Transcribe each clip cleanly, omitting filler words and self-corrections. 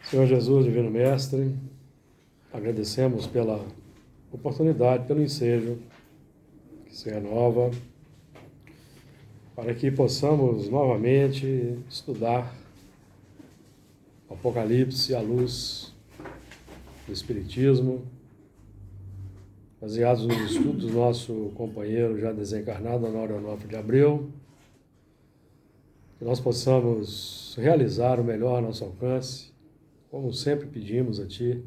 Senhor Jesus, Divino Mestre, agradecemos pela oportunidade, pelo ensejo que se renova, para que possamos novamente estudar o Apocalipse à luz do Espiritismo, baseados nos estudos do nosso companheiro já desencarnado, Honório Onofre de Abreu, que nós possamos realizar o melhor ao nosso alcance, como sempre pedimos a Ti,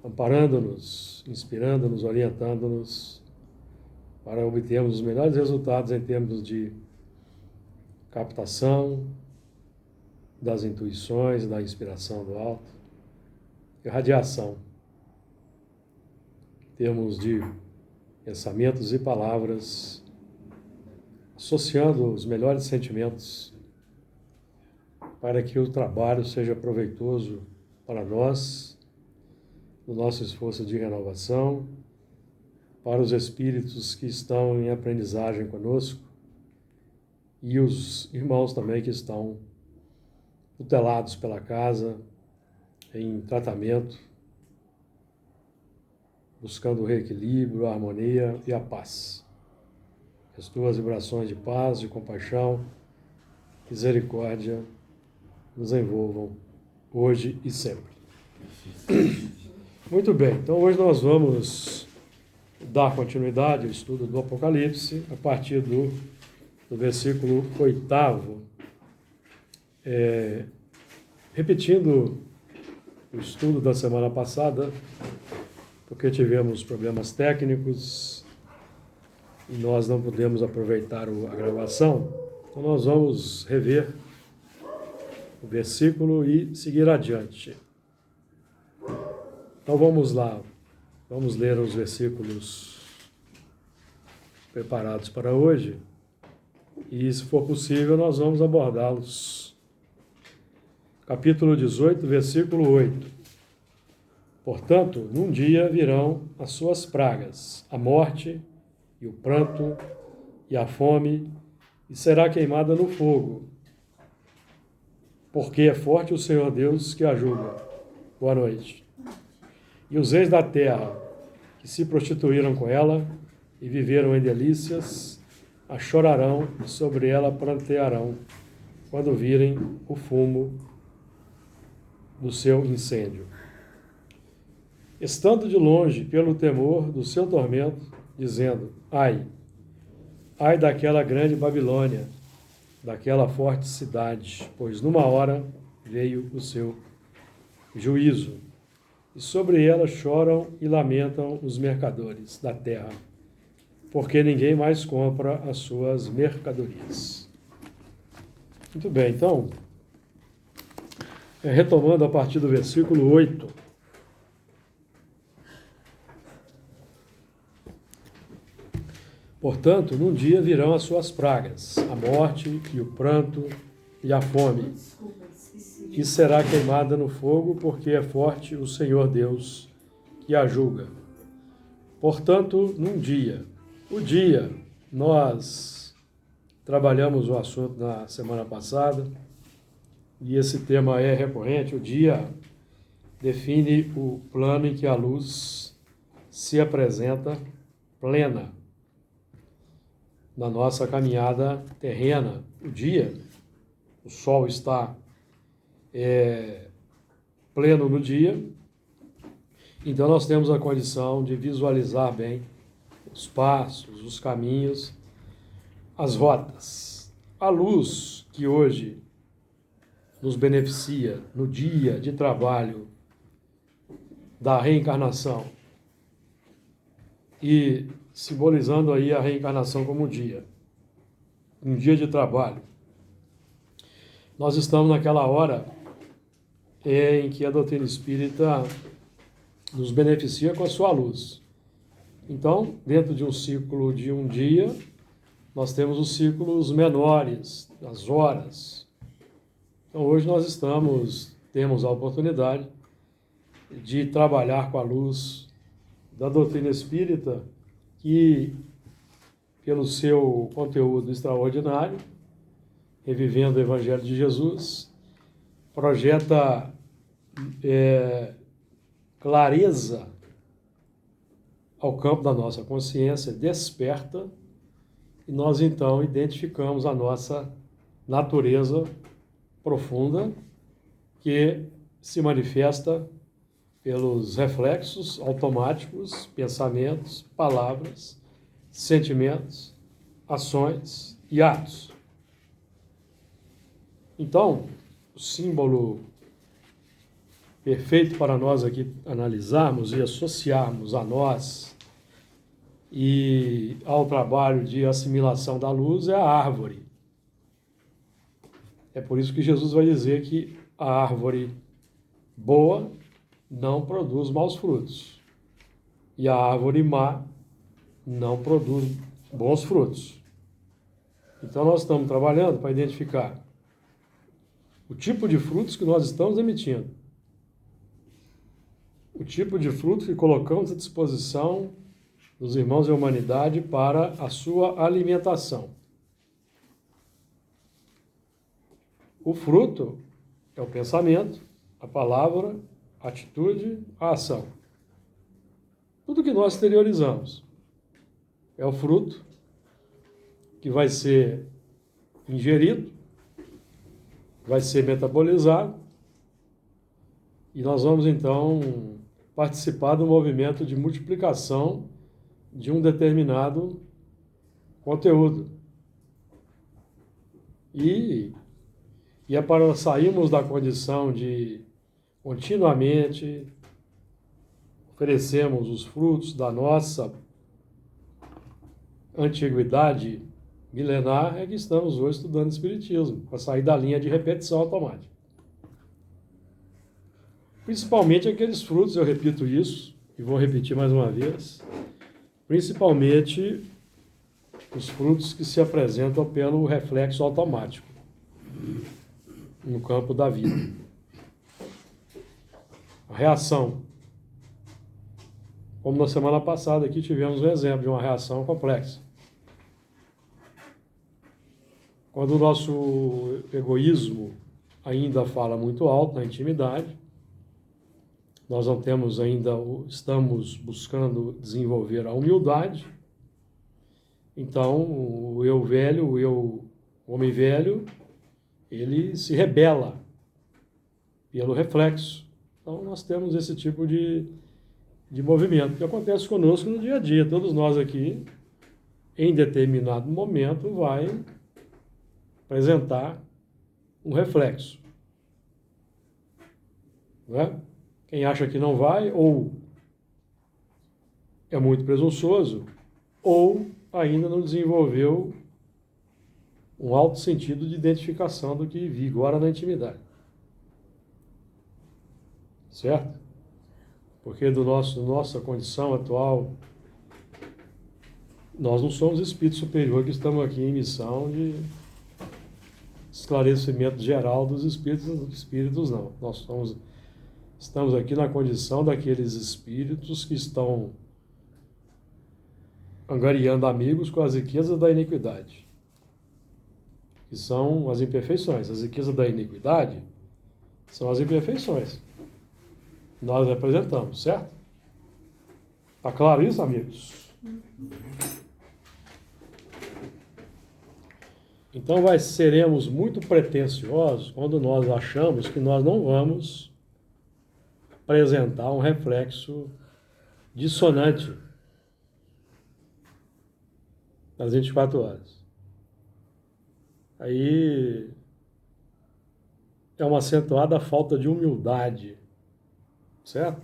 amparando-nos, inspirando-nos, orientando-nos, para obtermos os melhores resultados em termos de captação das intuições, da inspiração do alto, e radiação, em termos de pensamentos e palavras, associando os melhores sentimentos para que o trabalho seja proveitoso para nós, no nosso esforço de renovação, para os espíritos que estão em aprendizagem conosco e os irmãos também que estão tutelados pela casa, em tratamento, buscando o reequilíbrio, a harmonia e a paz. As tuas vibrações de paz, de compaixão, misericórdia nos envolvam hoje e sempre. Muito bem, então hoje nós vamos dar continuidade ao estudo do Apocalipse a partir do versículo 8º, repetindo o estudo da semana passada, porque tivemos problemas técnicos e nós não pudemos aproveitar a gravação, então nós vamos rever o versículo e seguir adiante. Então vamos lá, vamos ler os versículos preparados para hoje e, se for possível, nós vamos abordá-los. Capítulo 18, versículo 8. Portanto, num dia virão as suas pragas, a morte e o pranto e a fome, e será queimada no fogo, porque é forte o Senhor Deus que a julga. Boa noite. E os reis da terra, que se prostituíram com ela e viveram em delícias, a chorarão e sobre ela prantearão, quando virem o fumo do seu incêndio. Estando de longe pelo temor do seu tormento, dizendo: ai, ai daquela grande Babilônia, daquela forte cidade, pois numa hora veio o seu juízo. E sobre ela choram e lamentam os mercadores da terra, porque ninguém mais compra as suas mercadorias. Muito bem, então, retomando a partir do versículo 8. Portanto, num dia virão as suas pragas, a morte e o pranto e a fome, e será queimada no fogo, porque é forte o Senhor Deus que a julga. Portanto, num dia. O dia, nós trabalhamos o assunto na semana passada, e esse tema é recorrente. O dia define o plano em que a luz se apresenta plena na nossa caminhada terrena. O dia, o sol está pleno no dia, então nós temos a condição de visualizar bem os passos, os caminhos, as rotas. A luz que hoje nos beneficia no dia de trabalho da reencarnação e simbolizando aí a reencarnação como um dia de trabalho. Nós estamos naquela hora em que a doutrina espírita nos beneficia com a sua luz. Então, dentro de um ciclo de um dia, nós temos os ciclos menores, as horas. Então, hoje nós temos a oportunidade de trabalhar com a luz da doutrina espírita, que, pelo seu conteúdo extraordinário, revivendo o Evangelho de Jesus, projeta clareza ao campo da nossa consciência, desperta, e nós então identificamos a nossa natureza profunda, que se manifesta pelos reflexos automáticos, pensamentos, palavras, sentimentos, ações e atos. Então, o símbolo perfeito para nós aqui analisarmos e associarmos a nós e ao trabalho de assimilação da luz é a árvore. É por isso que Jesus vai dizer que a árvore boa não produz maus frutos e a árvore má não produz bons frutos. Então nós estamos trabalhando para identificar o tipo de frutos que nós estamos emitindo, o tipo de fruto que colocamos à disposição dos irmãos da humanidade para a sua alimentação. O fruto é o pensamento, a palavra, a atitude, a ação. Tudo que nós exteriorizamos é o fruto que vai ser ingerido, vai ser metabolizado, e nós vamos então participar do movimento de multiplicação de um determinado conteúdo. E é para sairmos da condição de continuamente oferecemos os frutos da nossa antiguidade milenar, é que estamos hoje estudando Espiritismo, para sair da linha de repetição automática. Principalmente aqueles frutos, eu repito isso, e vou repetir mais uma vez, principalmente os frutos que se apresentam pelo reflexo automático no campo da vida. A reação. Como na semana passada aqui tivemos um exemplo de uma reação complexa. Quando o nosso egoísmo ainda fala muito alto na intimidade, nós não temos ainda, estamos buscando desenvolver a humildade. Então, o eu velho, o homem velho, ele se rebela pelo reflexo. Então, nós temos esse tipo de movimento que acontece conosco no dia a dia. Todos nós aqui, em determinado momento, vai apresentar um reflexo. Não é? Quem acha que não vai, ou é muito presunçoso, ou ainda não desenvolveu um alto sentido de identificação do que vigora na intimidade. Certo? Porque nossa condição atual, nós não somos espírito superior que estamos aqui em missão de esclarecimento geral dos espíritos não. Nós estamos aqui na condição daqueles espíritos que estão angariando amigos com as riquezas da iniquidade, que são as imperfeições. As riquezas da iniquidade são as imperfeições. Nós representamos, certo? Está claro isso, amigos? Então seremos muito pretensiosos quando nós achamos que nós não vamos apresentar um reflexo dissonante nas 24 horas. Aí é uma acentuada falta de humildade, certo?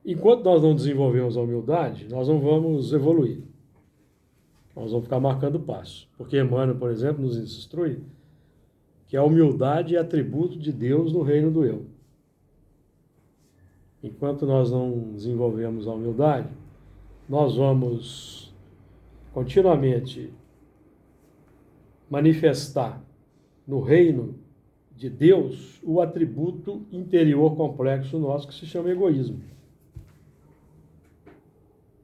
Enquanto nós não desenvolvemos a humildade, nós não vamos evoluir. Nós vamos ficar marcando passo. Porque Emmanuel, por exemplo, nos instrui que a humildade é atributo de Deus no reino do eu. Enquanto nós não desenvolvemos a humildade, nós vamos continuamente manifestar no reino de Deus o atributo interior complexo nosso que se chama egoísmo,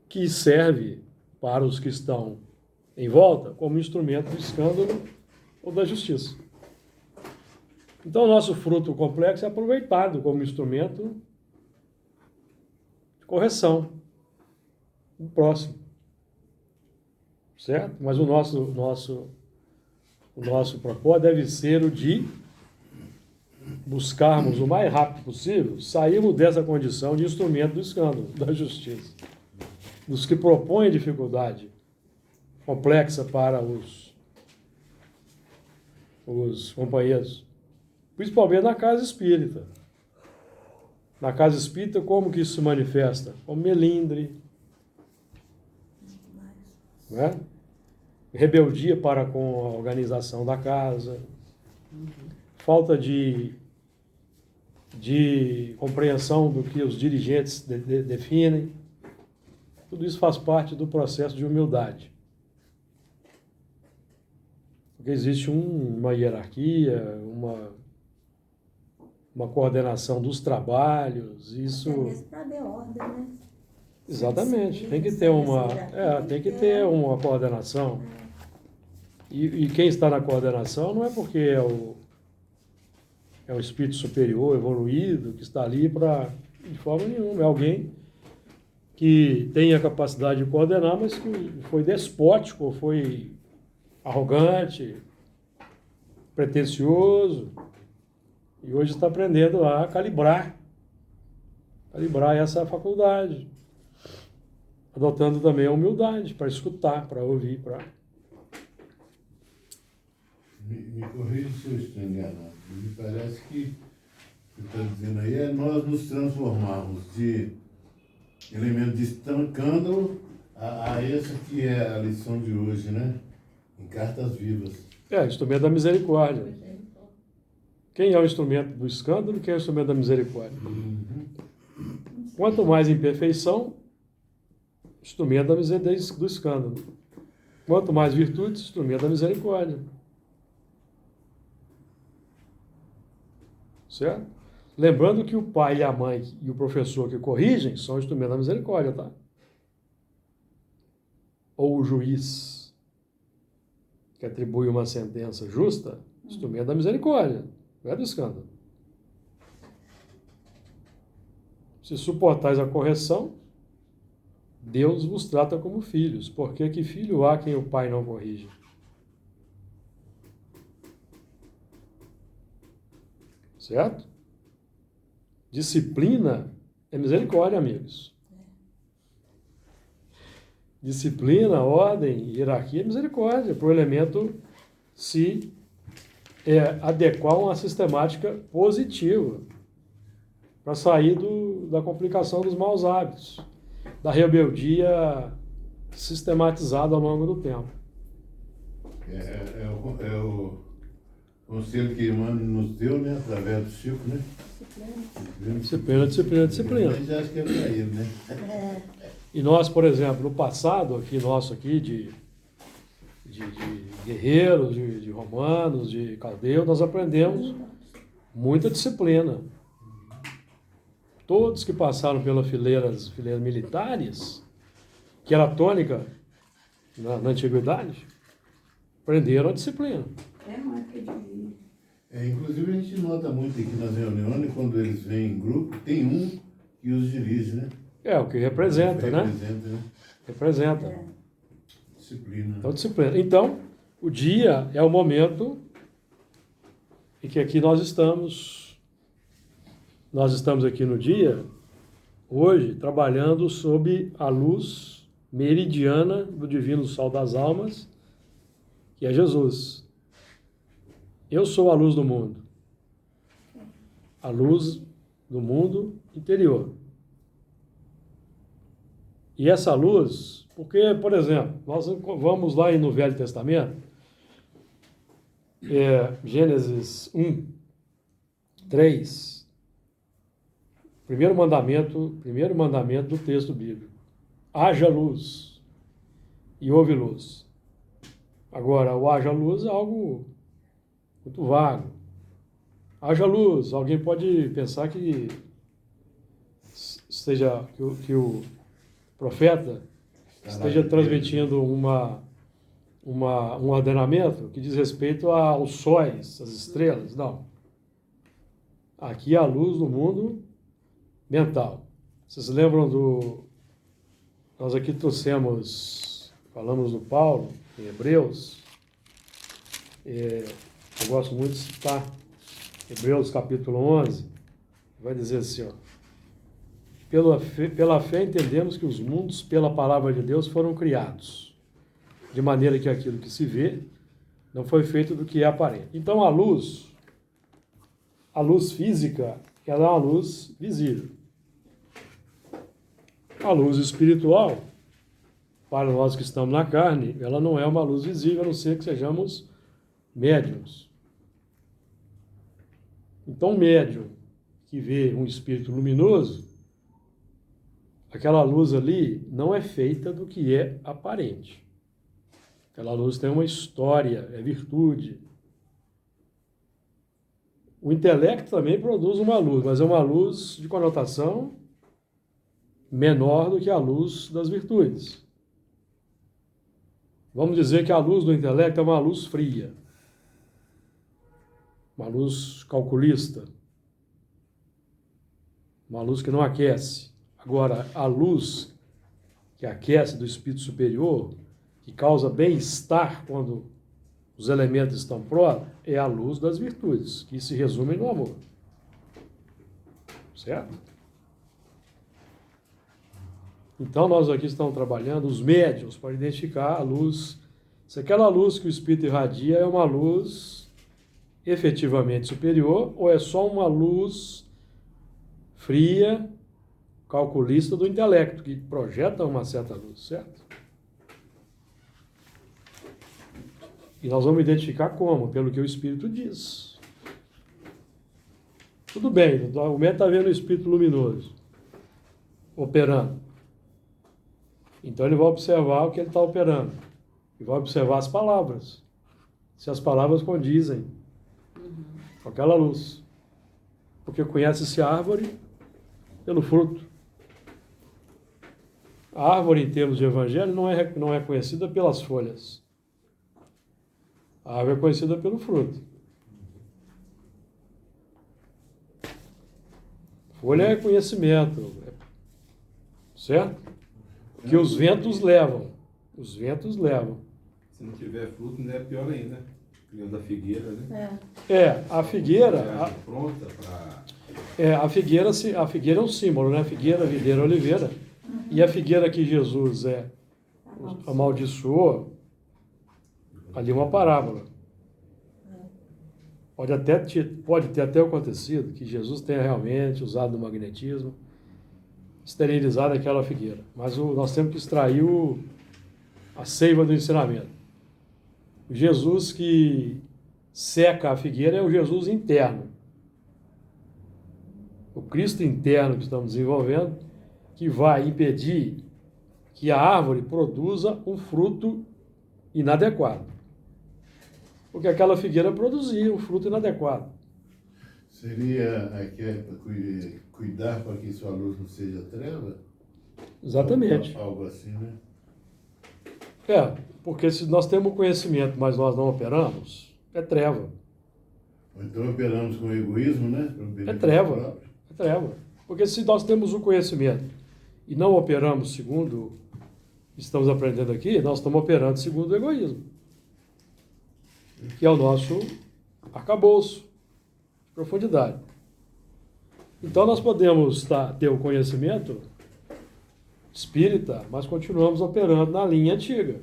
que serve para os que estão em volta como instrumento do escândalo ou da justiça. Então, o nosso fruto complexo é aproveitado como instrumento de correção do próximo, certo? Mas o nosso propósito deve ser o de buscarmos o mais rápido possível, sairmos dessa condição de instrumento do escândalo, da justiça, dos que propõem dificuldade complexa para os companheiros, principalmente na casa espírita. Na casa espírita, como que isso se manifesta? Como melindre, né? Rebeldia para com a organização da casa, falta de compreensão do que os dirigentes definem. Tudo isso faz parte do processo de humildade. Porque existe uma hierarquia, uma coordenação dos trabalhos, isso... É mesmo para dar ordem, né? Exatamente, tem que ter uma coordenação. E quem está na coordenação não é porque é o espírito superior, evoluído, que está ali de forma nenhuma. É alguém que tem a capacidade de coordenar, mas que foi despótico, foi arrogante, pretensioso, e hoje está aprendendo a calibrar essa faculdade, adotando também a humildade para escutar, para ouvir, para... Me corrija se eu estou enganado. Me parece que o que está dizendo aí é nós nos transformarmos de elemento de escândalo a essa que é a lição de hoje, né? Em cartas vivas. Instrumento da misericórdia. Quem é o instrumento do escândalo e quem é o instrumento da misericórdia? Quanto mais imperfeição, instrumento do escândalo. Quanto mais virtudes, instrumento da misericórdia. Certo? Lembrando que o pai e a mãe e o professor que corrigem são instrumentos da misericórdia, tá? Ou o juiz que atribui uma sentença justa, instrumento da misericórdia, não é do escândalo. Se suportais a correção, Deus vos trata como filhos, porque que filho há quem o pai não corrige? Certo? Disciplina é misericórdia, amigos. Disciplina, ordem, hierarquia é misericórdia, para o elemento se adequar a uma sistemática positiva, para sair da complicação dos maus hábitos, da rebeldia sistematizada ao longo do tempo. É o conselho que Emmanuel nos deu, né, através do Chico, né? Disciplina. Mas acho que é para ele, né? E nós, por exemplo, no passado, nosso de guerreiros, de romanos, de caldeus, nós aprendemos muita disciplina. Todos que passaram pelas fileiras militares, que era tônica na antiguidade, aprenderam a disciplina. Inclusive a gente nota muito aqui nas reuniões, quando eles vêm em grupo, tem um que os dirige, né? O que representa, né? Representa. Disciplina. Então, disciplina. Então, o dia é o momento em que aqui nós estamos aqui no dia, hoje, trabalhando sob a luz meridiana do divino sol das almas, que é Jesus. Eu sou a luz do mundo. A luz do mundo interior. E essa luz, porque, por exemplo, nós vamos lá no Velho Testamento, Gênesis 1, 3, primeiro mandamento do texto bíblico. Haja luz e houve luz. Agora, o haja luz é algo muito vago. Haja luz, alguém pode pensar que o profeta esteja transmitindo um ordenamento que diz respeito aos sóis, às estrelas. Não. Aqui é a luz do mundo mental. Vocês lembram do... Nós aqui falamos do Paulo, em Hebreus. Eu gosto muito de citar Hebreus capítulo 11. Vai dizer assim, ó. Pela fé entendemos que os mundos, pela palavra de Deus, foram criados, de maneira que aquilo que se vê não foi feito do que é aparente. Então a luz física, ela é uma luz visível. A luz espiritual, para nós que estamos na carne, ela não é uma luz visível, a não ser que sejamos médiuns. Então, médium que vê um espírito luminoso, aquela luz ali não é feita do que é aparente. Aquela luz tem uma história, é virtude. O intelecto também produz uma luz, mas é uma luz de conotação menor do que a luz das virtudes. Vamos dizer que a luz do intelecto é uma luz fria, uma luz calculista, uma luz que não aquece. Agora, a luz que aquece do espírito superior, que causa bem-estar quando os elementos estão próximos, é a luz das virtudes, que se resumem no amor. Certo? Então, nós aqui estamos trabalhando os médiuns para identificar a luz. Se aquela luz que o espírito irradia é uma luz efetivamente superior ou é só uma luz fria, calculista do intelecto, que projeta uma certa luz, certo? E nós vamos identificar como? Pelo que o Espírito diz. Tudo bem, o médium está vendo o Espírito luminoso operando. Então ele vai observar o que ele está operando. E vai observar as palavras. Se as palavras condizem com aquela luz. Porque conhece-se a árvore pelo fruto. A árvore, em termos de evangelho, não é conhecida pelas folhas. A árvore é conhecida pelo fruto. Folha é conhecimento, certo? Que os ventos levam. Os ventos levam. Se não tiver fruto, ainda é pior ainda. O da figueira, né? A figueira... Pronta para... A figueira é um símbolo, né? Figueira, videira, oliveira. E a figueira que Jesus amaldiçoou, ali é uma parábola. Pode ter até acontecido que Jesus tenha realmente usado o magnetismo, esterilizado aquela figueira. Mas nós temos que extrair a seiva do ensinamento. O Jesus que seca a figueira é o Jesus interno. O Cristo interno que estamos desenvolvendo, que vai impedir que a árvore produza um fruto inadequado. Porque aquela figueira produzia um fruto inadequado. Seria cuidar para que sua luz não seja treva? Exatamente. Algo assim, né? Porque se nós temos conhecimento, mas nós não operamos, é treva. Ou então operamos com egoísmo, né? É treva. É treva. Porque se nós temos o conhecimento e não operamos segundo o que estamos aprendendo aqui, nós estamos operando segundo o egoísmo, que é o nosso arcabouço de profundidade. Então nós podemos ter o conhecimento espírita, mas continuamos operando na linha antiga.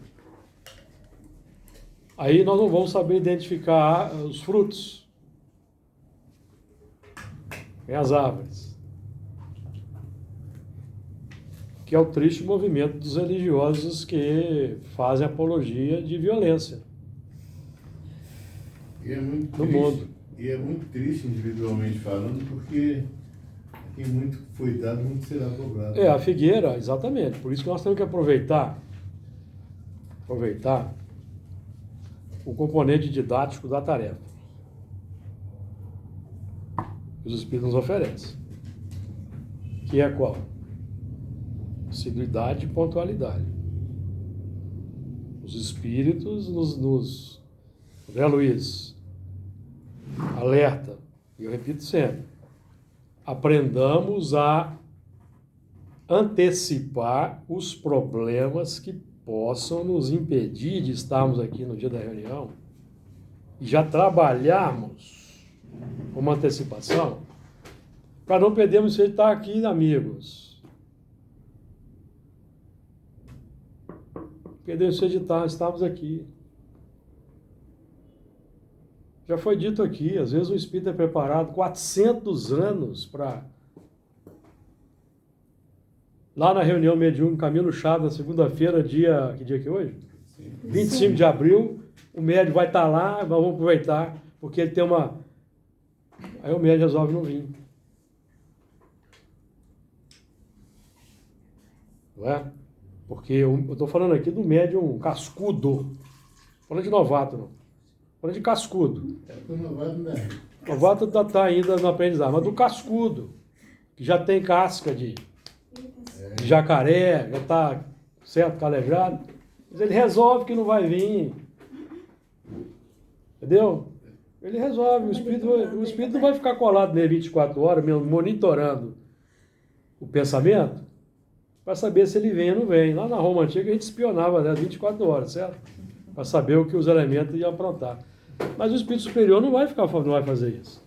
Aí nós não vamos saber identificar os frutos, nem as árvores. Que é o triste movimento dos religiosos que fazem apologia de violência no mundo. E é muito triste individualmente falando, porque quem muito foi dado, muito será cobrado. A figueira, exatamente. Por isso que nós temos que aproveitar o componente didático da tarefa que os Espíritos nos oferecem. Que é qual? Assiduidade e pontualidade. Os Espíritos André Luiz, alerta, e eu repito sempre, aprendamos a antecipar os problemas que possam nos impedir de estarmos aqui no dia da reunião e já trabalharmos com uma antecipação para não perdermos de estar aqui, amigos. Perdemos de estarmos aqui. Já foi dito aqui, às vezes o espírito é preparado 400 anos para... Lá na reunião mediúnica Camilo Chá, na segunda-feira, que dia que é hoje? 25 de abril, o médium vai estar lá, vamos aproveitar, porque ele tem uma... Aí o médium resolve não vir. Não é? Porque eu estou falando aqui do médium cascudo. Falando de novato, não. Falando de cascudo. Novato está ainda no aprendizado, mas do cascudo, que já tem casca de jacaré, já está certo, calejado. Mas ele resolve que não vai vir. Entendeu? Ele resolve. O espírito não vai ficar colado nele 24 horas, mesmo monitorando o pensamento, para saber se ele vem ou não vem. Lá na Roma Antiga a gente espionava, né, 24 horas, certo? Para saber o que os elementos iam aprontar. Mas o espírito superior não vai fazer isso.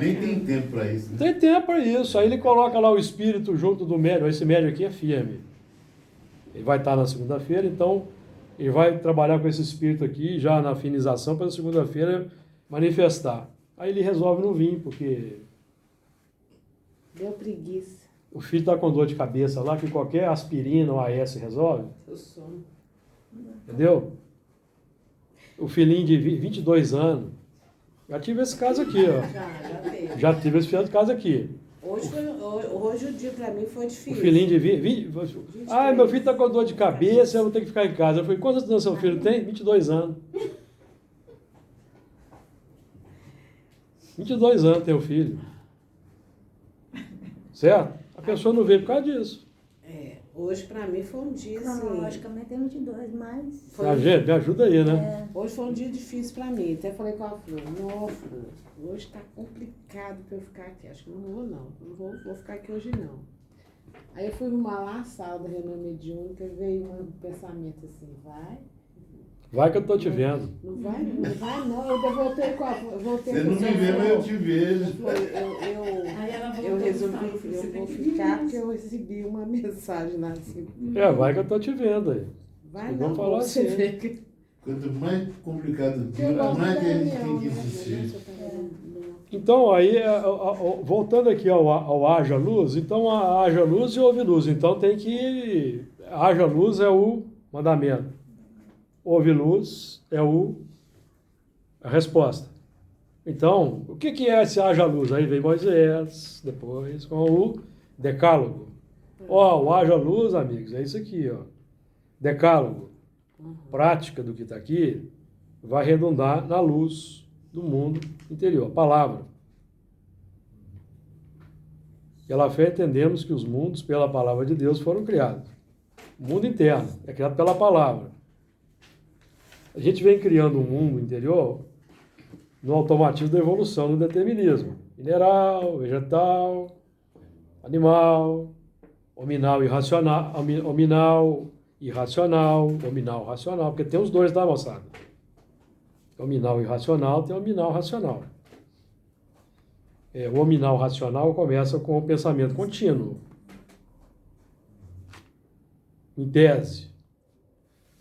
Nem tem tempo para isso. Né? Tem tempo para isso. Aí ele coloca lá o espírito junto do médium. Esse médium aqui é firme. Ele vai estar na segunda-feira, então ele vai trabalhar com esse espírito aqui, já na afinização, para na segunda-feira manifestar. Aí ele resolve não vir, porque... Deu preguiça. O filho está com dor de cabeça lá, que qualquer aspirina ou AS resolve. Eu sono. Entendeu? O filhinho de 22 anos. Já tive esse caso aqui, ó. Já teve. Já tive esse caso aqui. Hoje o dia pra mim foi difícil. O filhinho de 20... Ah, meu filho está com dor de cabeça, eu vou ter que ficar em casa. Eu falei, quantos anos seu filho tem? 22 anos. 22 anos tem o filho. Certo? A pessoa não veio por causa disso. Hoje pra mim foi um dia assim... Logicamente tem 22, mas... Gente, me ajuda aí, né? Hoje foi um dia difícil pra mim. Até falei com a Flor, nossa, hoje tá complicado pra eu ficar aqui. Acho que não vou não. Não vou ficar aqui hoje não. Aí eu fui arrumar lá a sala da reunião mediúnica e veio um pensamento assim, vai? Vai que eu tô te vendo. Não vai não. Eu voltei com a... Você não me vê, mas eu te vejo. Eu resolvi, eu vou ficar porque eu recebi uma mensagem lá assim. Vai que eu tô te vendo aí. Vai não, falar assim. você vê que... Quanto mais complicado dura, mais que a gente tem que insistir. Então, aí, voltando aqui ao haja luz, então haja luz e houve luz. Então tem que... Haja luz é o mandamento. Houve luz é a resposta. Então, o que é esse haja luz? Aí vem Moisés, depois com o decálogo. O haja luz, amigos, é isso aqui, ó. Decálogo. Prática do que está aqui vai redundar na luz do mundo interior. Palavra. Pela fé entendemos que os mundos, pela palavra de Deus, foram criados. O mundo interno é criado pela palavra. A gente vem criando um mundo interior no automatismo da evolução, no determinismo. Mineral, vegetal, animal, hominal, irracional, racional, porque tem os dois, tá, moçada? Hominal irracional, tem hominal racional. O hominal racional começa com o pensamento contínuo. Em tese.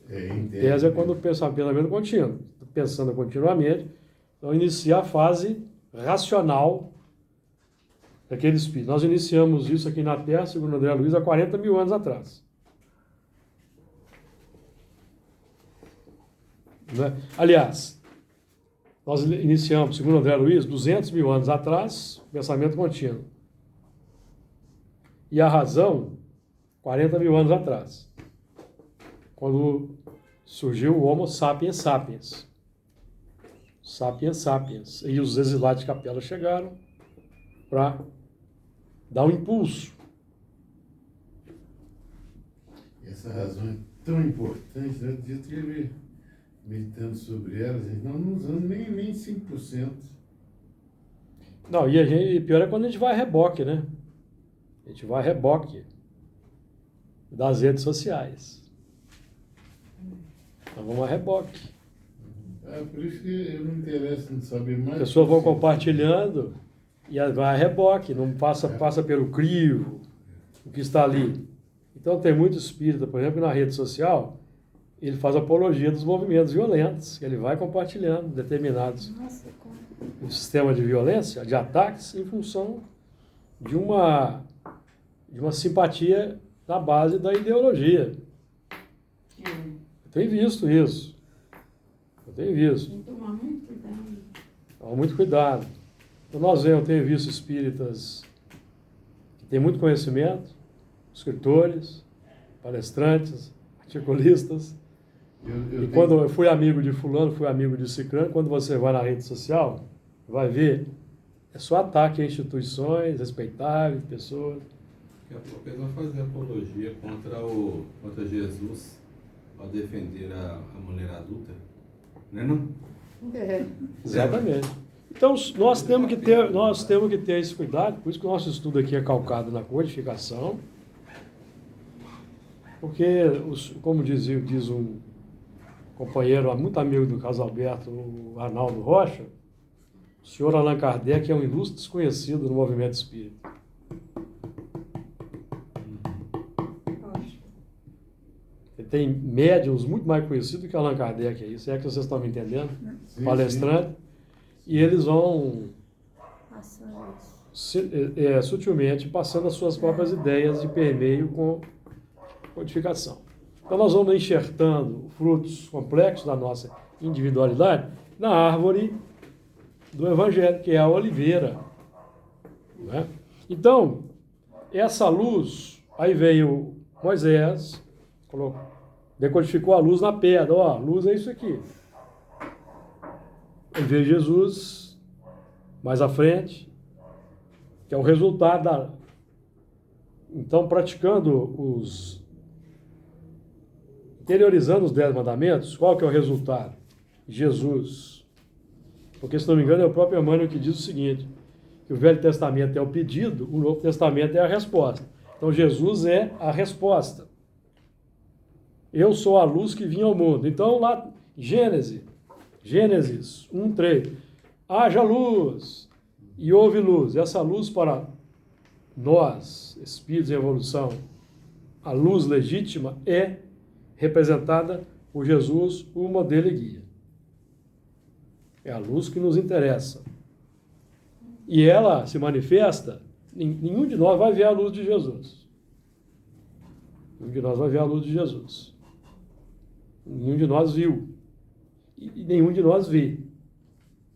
Em tese é quando o pensamento contínuo. Pensando continuamente, então inicia a fase racional daquele espírito. Nós iniciamos isso aqui na Terra, segundo André Luiz, há 40 mil anos atrás. Né? Aliás, nós iniciamos, segundo André Luiz, 200 mil anos atrás, pensamento contínuo. E a razão, 40 mil anos atrás, quando surgiu o Homo sapiens sapiens. Sapiens sapiens. E os exilados de Capela chegaram para dar um impulso. Essa razão é tão importante, né? Eu estive meditando sobre ela, não usando nem 5%. Não, e pior é quando a gente vai a reboque, né? A gente vai a reboque das redes sociais. Então vamos a reboque. É por isso que eu me interesso em saber mais. As pessoas vão compartilhando e vai a reboque, não passa pelo crivo, o que está ali. Então tem muito espírita, por exemplo, na rede social, ele faz apologia dos movimentos violentos, ele vai compartilhando determinados Nossa, como... sistemas de violência, de ataques, em função de uma simpatia na base da ideologia. Eu tenho visto isso. Tem que tomar muito cuidado. Então, muito cuidado. Então, eu tenho visto espíritas que têm muito conhecimento, escritores, palestrantes, articulistas. E quando eu fui amigo de fulano, fui amigo de ciclano, quando você vai na rede social, vai ver, é só ataque a instituições respeitáveis, pessoas. Daqui a pouco eles vão fazer apologia contra Jesus ao defender a mulher adulta. Não é não? Exatamente. Então, nós temos que ter esse cuidado, por isso que o nosso estudo aqui é calcado na codificação, porque, como diz um companheiro, muito amigo do Carlos Alberto, o Arnaldo Rocha, o senhor Allan Kardec é um ilustre desconhecido no movimento espírita. Ele tem médiums muito mais conhecidos que Allan Kardec, é isso, é que vocês estão me entendendo? Sim, Palestrante. E eles vão Passou isso. sutilmente passando as suas próprias ideias de permeio com codificação. Então nós vamos enxertando frutos complexos da nossa individualidade na árvore do Evangelho, que é a oliveira. Não é? Então, essa luz, aí veio Moisés, decodificou a luz na pedra. Ó, a luz é isso aqui. Aí veio Jesus, mais à frente, que é o resultado da... Então, praticando interiorizando os 10 mandamentos, qual que é o resultado? Jesus. Porque, se não me engano, é o próprio Emmanuel que diz o seguinte, que o Velho Testamento é o pedido, o Novo Testamento é a resposta. Então, Jesus é a resposta. Eu sou a luz que vinha ao mundo. Então, lá, Gênesis 1:3. Haja luz e houve luz. Essa luz para nós, espíritos em evolução, a luz legítima é representada por Jesus, o modelo e guia. É a luz que nos interessa. E ela se manifesta, nenhum de nós vai ver a luz de Jesus. Nenhum de nós vai ver a luz de Jesus. Nenhum de nós viu. E nenhum de nós vê.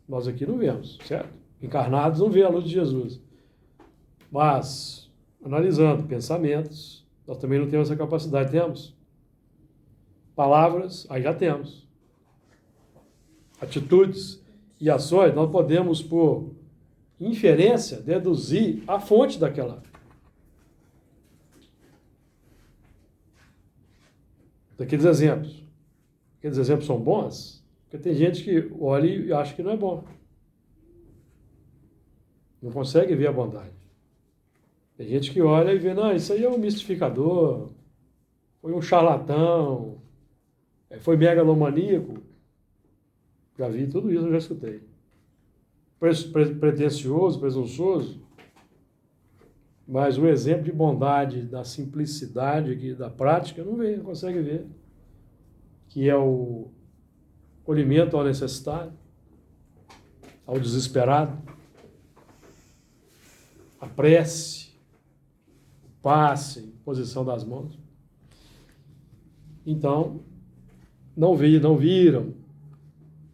Nós aqui não vemos, certo? Encarnados não vê a luz de Jesus. Mas, analisando pensamentos, nós também não temos essa capacidade. Temos? Palavras, aí já temos. Atitudes e ações, nós podemos, por inferência, deduzir a fonte daqueles exemplos. Aqueles exemplos são bons, porque tem gente que olha e acha que não é bom. Não consegue ver a bondade. Tem gente que olha e vê, não, isso aí é um mistificador, foi um charlatão, foi megalomaníaco. Já vi tudo isso, eu já escutei. Pretencioso, presunçoso, mas o exemplo de bondade, da simplicidade, da prática, não vê, não consegue ver. Que é o acolhimento ao necessitado, ao desesperado, a prece, o passe, posição das mãos. Então, não viram.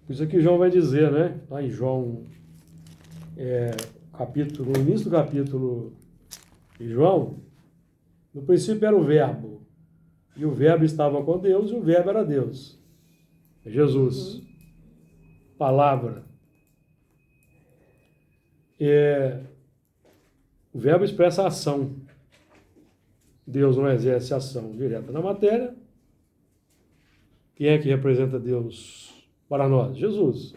Por isso que João vai dizer, né? Lá em João, no início do capítulo de João, no princípio era o Verbo, e o Verbo estava com Deus, e o Verbo era Deus. É Jesus. Palavra. O Verbo expressa a ação. Deus não exerce ação direta na matéria. Quem é que representa Deus para nós? Jesus.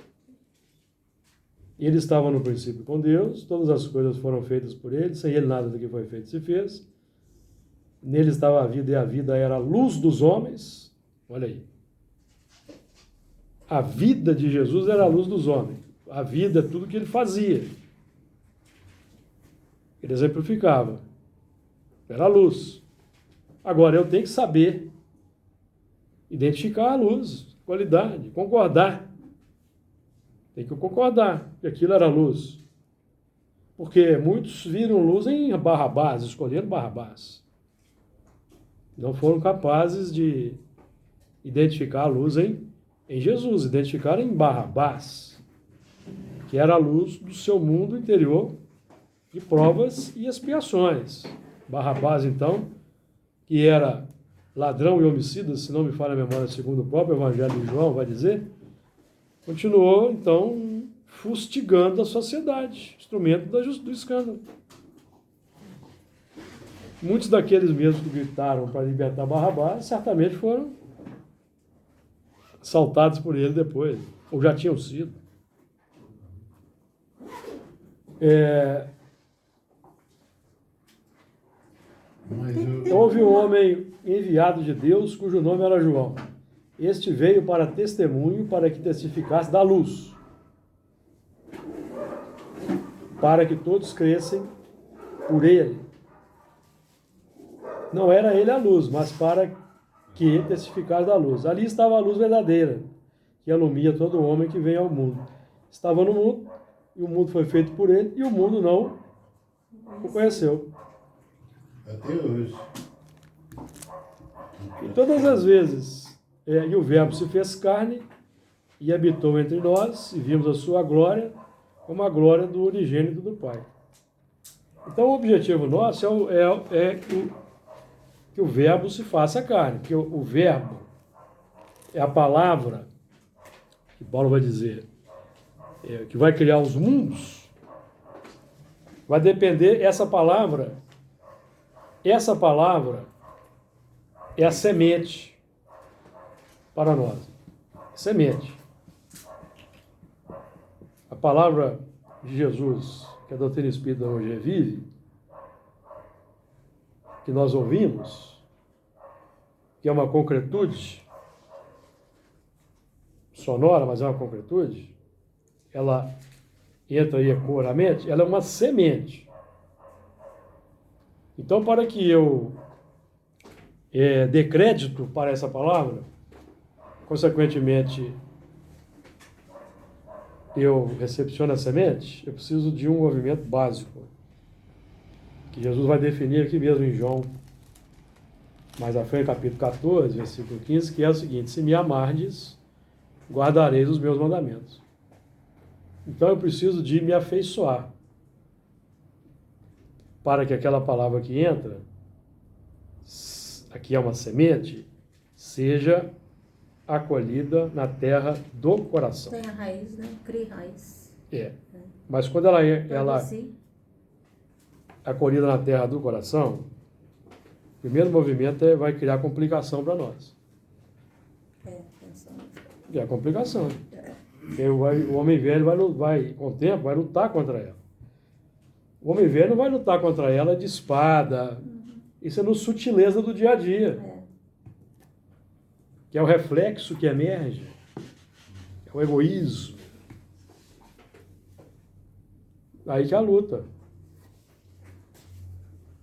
Ele estava no princípio com Deus, todas as coisas foram feitas por ele, sem ele nada do que foi feito se fez. Nele estava a vida e a vida era a luz dos homens. Olha aí. A vida de Jesus era a luz dos homens. A vida é tudo que ele fazia. Ele exemplificava. Era a luz. Agora eu tenho que saber identificar a luz, qualidade, concordar. Tem que concordar que aquilo era luz. Porque muitos viram luz em Barrabás, escolheram Barrabás. Não foram capazes de identificar a luz em Jesus, identificaram em Barrabás, que era a luz do seu mundo interior de provas e expiações. Barrabás, então, que era ladrão e homicida, se não me falha a memória, segundo o próprio Evangelho de João, vai dizer, continuou, então, fustigando a sociedade, instrumento do escândalo. Muitos daqueles mesmos que gritaram para libertar Barrabás, certamente foram assaltados por ele depois, ou já tinham sido. Houve um homem enviado de Deus, cujo nome era João. Este veio para testemunho, para que testificasse da luz, para que todos crescem por ele. Não era ele a luz, mas para que testificasse da luz. Ali estava a luz verdadeira, que alumia todo homem que vem ao mundo. Estava no mundo, e o mundo foi feito por ele, e o mundo não o conheceu. Até hoje. E todas as vezes, e o Verbo se fez carne e habitou entre nós, e vimos a sua glória, como a glória do unigênito do Pai. Então o objetivo nosso é que o Verbo se faça carne, que o Verbo é a palavra, que Paulo vai dizer, que vai criar os mundos. Vai depender, essa palavra é a semente para nós. Semente. A palavra de Jesus, que a doutrina espírita hoje vive, que nós ouvimos, que é uma concretude sonora, mas é uma concretude, ela entra aí ecoamente, ela é uma semente. Então, para que eu dê crédito para essa palavra, consequentemente, eu recepciono a semente, eu preciso de um movimento básico, que Jesus vai definir aqui mesmo em João, mais à frente, capítulo 14, versículo 15, que é o seguinte: se me amardes, guardareis os meus mandamentos. Então eu preciso de me afeiçoar, para que aquela palavra que entra, aqui é uma semente, seja acolhida na terra do coração. Tem a raiz, né? Cria raiz. Mas quando ela acolhida na terra do coração, o primeiro movimento vai criar complicação para nós. É a complicação. O homem velho com o tempo, vai lutar contra ela. O homem velho não vai lutar contra ela de espada. Isso é no sutileza do dia a dia. Que é o reflexo que emerge. É o egoísmo. Aí que é a luta.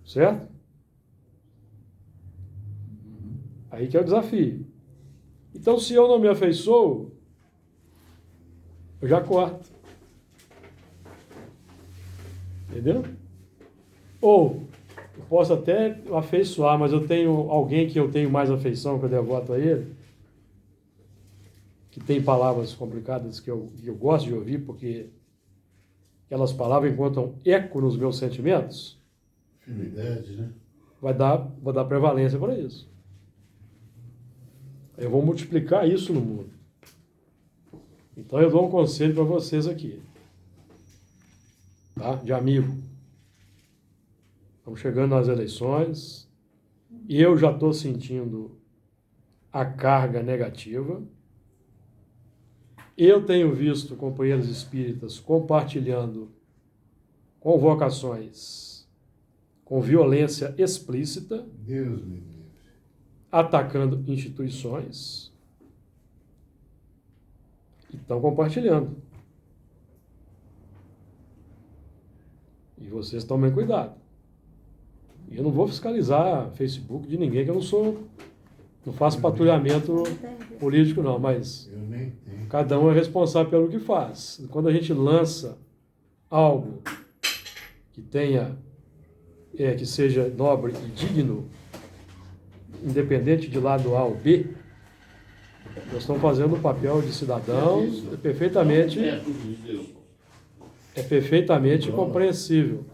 Certo? Aí que é o desafio. Então, se eu não me afeiçoo, eu já corto. Entendeu? Ou, eu posso até afeiçoar, mas eu tenho alguém que eu tenho mais afeição, que eu devoto a ele, que tem palavras complicadas que eu gosto de ouvir, porque aquelas palavras encontram eco nos meus sentimentos. Afinidade, né? Vou dar prevalência para isso. Eu vou multiplicar isso no mundo. Então eu dou um conselho para vocês aqui. Tá? De amigo. Estamos chegando nas eleições. E eu já estou sentindo a carga negativa. Eu tenho visto companheiros espíritas compartilhando convocações com violência explícita, Deus me livre. atacando instituições, e estão compartilhando. E vocês tomem cuidado. E eu não vou fiscalizar Facebook de ninguém, que eu não faço patrulhamento político não, mas Eu nem tenho. cada um é responsável pelo que faz. Quando a gente lança algo que tenha, que seja nobre e digno, independente de lado A ou B, nós estamos fazendo o papel de cidadão é perfeitamente compreensível.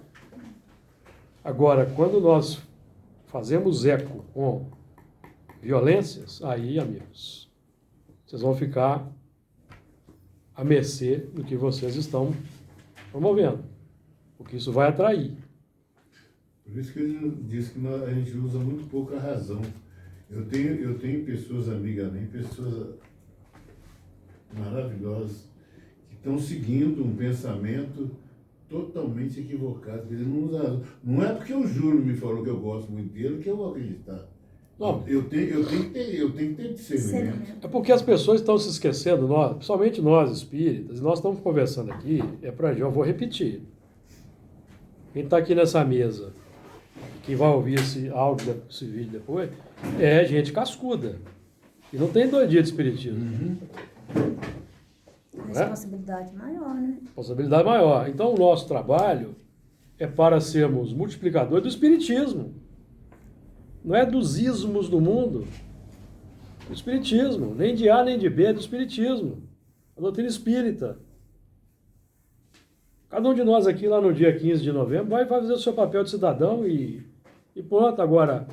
Agora, quando nós fazemos eco com violências, aí, amigos, vocês vão ficar à mercê do que vocês estão promovendo, porque isso vai atrair. Por isso que ele diz que a gente usa muito pouco a razão. Eu tenho pessoas amigas minhas, pessoas maravilhosas, que estão seguindo um pensamento totalmente equivocado. Quer dizer, não usa razão. Não é porque o Júlio me falou que eu gosto muito dele que eu vou acreditar. Não. Eu tenho que ter discernimento. É porque as pessoas estão se esquecendo, principalmente nós espíritas, e nós estamos conversando aqui, eu vou repetir. Quem está aqui nessa mesa, que vai ouvir esse áudio, esse vídeo depois, é gente cascuda. E não tem doidinha de espiritismo. Responsabilidade maior, né? Responsabilidade maior. Então o nosso trabalho é para sermos multiplicadores do espiritismo. Não é dos ismos do mundo. Do espiritismo. Nem de A nem de B, é do espiritismo. A doutrina espírita. Cada um de nós aqui, lá no dia 15 de novembro, vai fazer o seu papel de cidadão e pronto. Agora,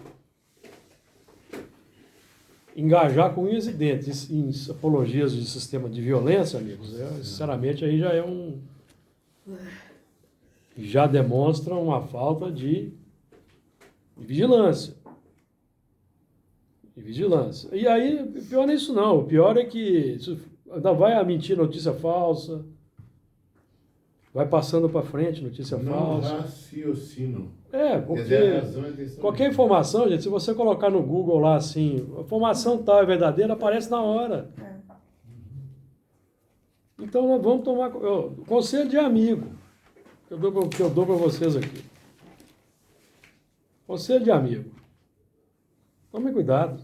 engajar com unhas e dentes em apologias de sistema de violência, amigos, sinceramente, aí já é já demonstra uma falta de vigilância. E aí, o pior não é isso não. O pior é que ainda vai a mentir notícia falsa, vai passando para frente notícia falsa. Não raciocínio. Porque qualquer informação, gente, se você colocar no Google lá assim, a informação tal é verdadeira, aparece na hora. Então nós vamos tomar conselho de amigo, que eu dou para vocês aqui. Conselho de amigo. Tome cuidado.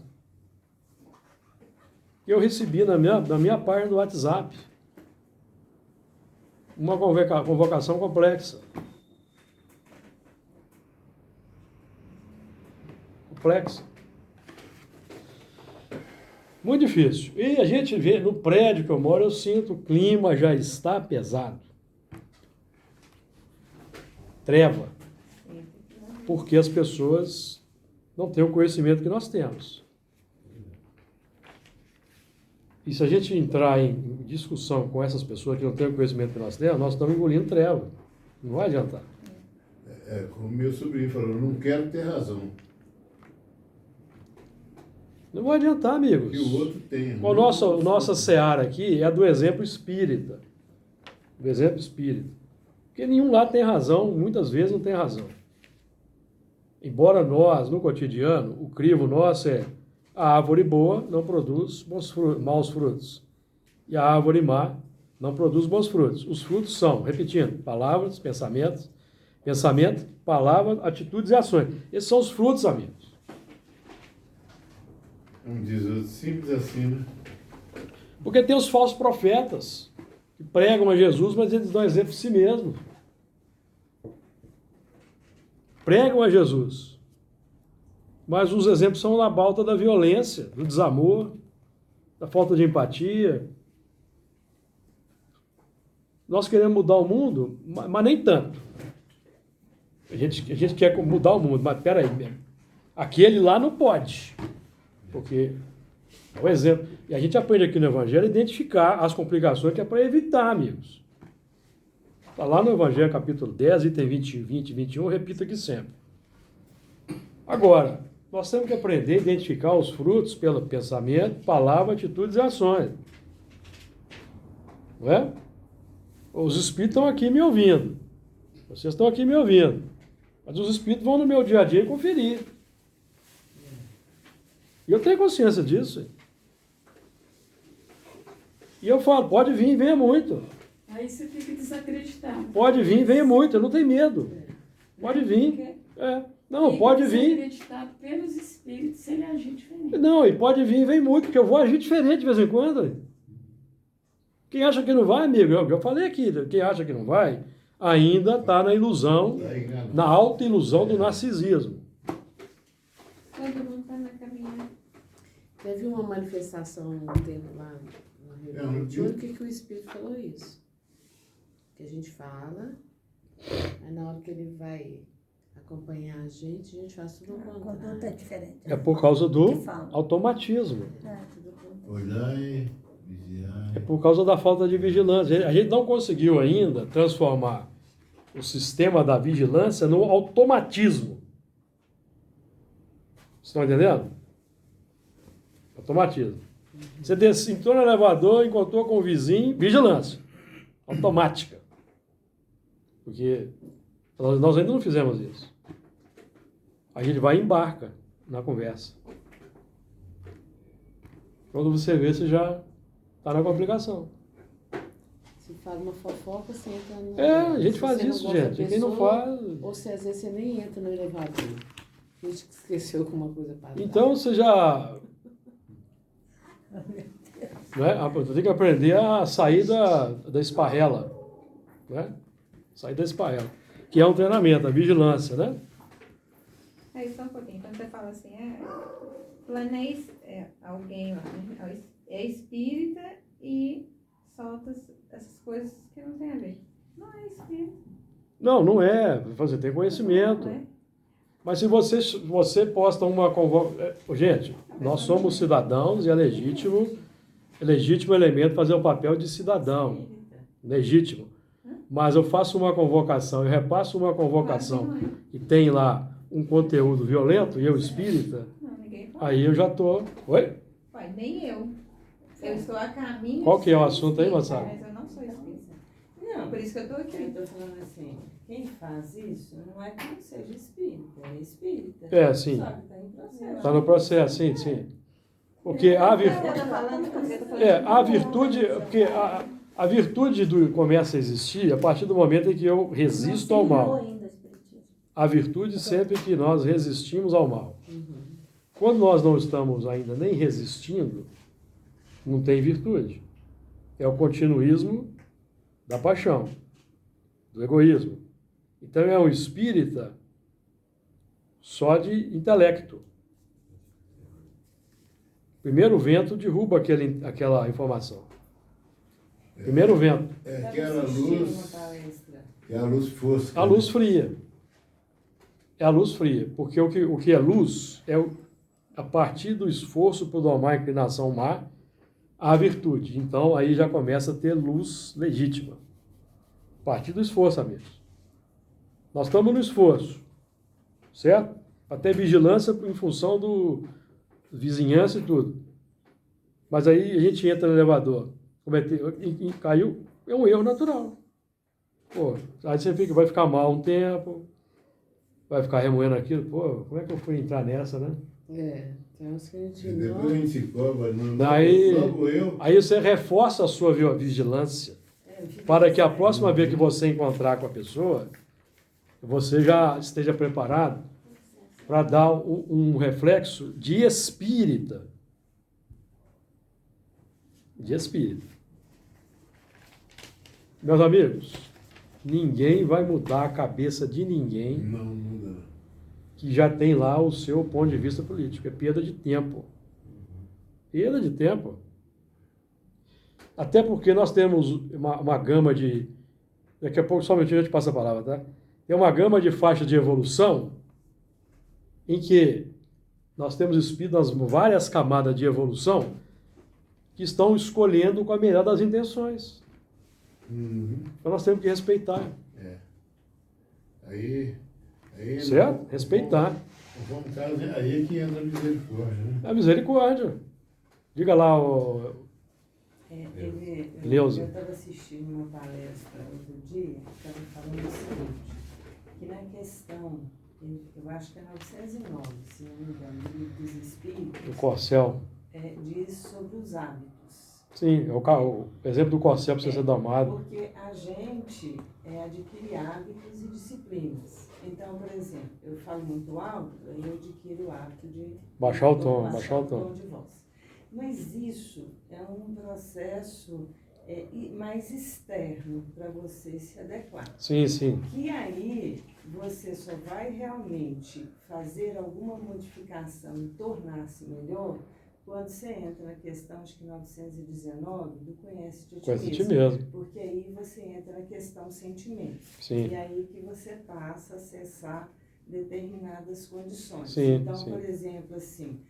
Eu recebi na minha página do WhatsApp uma convocação complexa. Muito difícil. E a gente vê, no prédio que eu moro, eu sinto o clima já está pesado. Treva. Porque as pessoas não têm o conhecimento que nós temos. E se a gente entrar em discussão com essas pessoas que não têm o conhecimento que nós temos, nós estamos engolindo treva. Não vai adiantar. Como meu sobrinho falou, eu não quero ter razão. Não vai adiantar, amigos. Que o outro tem. Nossa seara aqui é a do exemplo espírita. Do exemplo espírita. Porque nenhum lado tem razão, muitas vezes não tem razão. Embora nós, no cotidiano, o crivo nosso é a árvore boa não produz maus frutos. E a árvore má não produz bons frutos. Os frutos são, repetindo, palavras, pensamento, palavras, atitudes e ações. Esses são os frutos, amigos. Como diz o simples assim, né? Porque tem os falsos profetas que pregam a Jesus, mas eles dão exemplo de si mesmos. Pregam a Jesus. Mas os exemplos são na pauta da violência, do desamor, da falta de empatia. Nós queremos mudar o mundo, mas nem tanto. A gente quer mudar o mundo, mas peraí mesmo. Aquele lá não pode. Porque é um exemplo. E a gente aprende aqui no Evangelho a identificar as complicações que é para evitar, amigos. Está lá no Evangelho, capítulo 10, item 20 e 21, eu repito aqui sempre. Agora, nós temos que aprender a identificar os frutos pelo pensamento, palavra, atitudes e ações. Não é? Os espíritos estão aqui me ouvindo. Vocês estão aqui me ouvindo. Mas os espíritos vão no meu dia a dia conferir. E eu tenho consciência disso. E eu falo, pode vir, venha muito. Aí você fica desacreditado. Pode vir, venha muito, eu não tenho medo. Pode vir. É. Não, Fica pode vir. desacreditado pelos espíritos se ele agir diferente. Não, e pode vir, vem muito, porque eu vou agir diferente de vez em quando. Quem acha que não vai, amigo, eu falei aqui, quem acha que não vai, ainda está na ilusão, Tá enganado. na alta ilusão do narcisismo. Todo mundo está na caminhada. Teve uma manifestação um tempo lá na reunião de o que o Espírito falou isso. Que a gente fala, aí na hora que ele vai acompanhar a gente faz tudo ao Conduta é contrário. diferente. É por causa do Que fala. automatismo. Tudo ao contrário. Olhai, vigiai. É por causa da falta de vigilância. A gente não conseguiu ainda transformar o sistema da vigilância no automatismo. Vocês estão entendendo? Automatismo. Você entrou no elevador, encontrou com o vizinho, vigilância. Automática. Porque nós ainda não fizemos isso. A gente vai e embarca na conversa. Quando você vê, você já está na complicação. Se fala uma fofoca, você entra no. A gente Se faz você não isso, gosta da gente. Quem não pessoa, faz. Ou se às vezes você nem entra no elevador. A gente esqueceu alguma coisa para dar. Então você já. Né? Você tem que aprender a sair da esparrela. Né? Sair da esparrela. Que é um treinamento, a vigilância, né? Aí só um pouquinho, quando você fala assim, planeia alguém lá, né? É espírita e solta essas coisas que não tem a ver. Não é espírita. Não, não é. Você tem conhecimento. Não é? Mas se você posta uma convocação. Gente, nós somos cidadãos e é legítimo elemento fazer o papel de cidadão. Legítimo. Mas eu faço uma convocação, eu repasso uma convocação Claro que não é. e tem lá um conteúdo violento, e eu espírita, Não, ninguém fala. aí eu já estou. Oi? Pai, nem eu. Eu estou a caminho. Qual que é o de ser assunto aí, espírita, moçada? Mas eu não sou espírita. Não, Por isso que eu estou eu aqui. estou falando assim, quem faz isso não é que não seja espírita, é espírita. É, sim. Só que está em processo. Está no processo, sim, sim. Porque a virtude. Eu tô falando, eu tô falando A virtude. Porque a virtude começa a existir a partir do momento em que eu resisto ao mal. Ainda, espiritismo. A virtude sempre que nós resistimos ao mal. Quando nós não estamos ainda nem resistindo, não tem virtude. É o continuismo da paixão, do egoísmo. Então é um espírita só de intelecto. Primeiro vento derruba aquela informação. Primeiro vento. É Tá aquela assistindo uma luz, palestra. é a luz fosca. A luz fria. É a luz fria. Porque o que é luz é a partir do esforço por domar a inclinação má, a virtude. Então aí já começa a ter luz legítima. A partir do esforço, amigos. Nós estamos no esforço. Certo? Para ter vigilância em função do vizinhança e tudo. Mas aí a gente entra no elevador. E caiu, é um erro natural. Pô, aí você vai ficar mal um tempo, vai ficar remoendo aquilo. Pô, como é que eu fui entrar nessa, né? Tem uns que a gente E depois a gente se cobra, não Daí- logo eu. Aí você reforça a sua vigilância para que a próxima vez que você encontrar com a pessoa, você já esteja preparado para dar um reflexo de espírita. De espírita. Meus amigos, ninguém vai mudar a cabeça de ninguém Não muda. que já tem lá o seu ponto de vista político. É perda de tempo. Perda de tempo. Até porque nós temos uma gama de... Daqui a pouco, só um minutinho, eu te passo a palavra, tá? Tem uma gama de faixas de evolução em que nós temos espíritos nas várias camadas de evolução que estão escolhendo com a melhor das intenções. Uhum. Então nós temos que respeitar. Aí Certo? Respeitar. Aí é que entra a misericórdia, né? A misericórdia. Diga lá, Neuza. Eu estava assistindo uma palestra outro dia, que estava falando o seguinte, que na questão, eu acho que é 909, se não me engano, do Livro dos Espíritos, O Corcel. diz sobre os hábitos. Sim, o exemplo do Corcel precisa ser domado. Porque a gente adquire hábitos e disciplinas. Então, por exemplo, eu falo muito alto, aí eu adquiro o hábito de Baixar o tom, baixar o tom de voz. Mas isso é um processo mais externo para você se adequar. Sim, sim. Que aí você só vai realmente fazer alguma modificação e tornar-se melhor quando você entra na questão, acho que 919, do conhece-te a ti Conhece a ti mesmo. mesmo. Porque aí você entra na questão sentimento. Sim. E aí que você passa a acessar determinadas condições. Sim, então, sim. por exemplo, assim,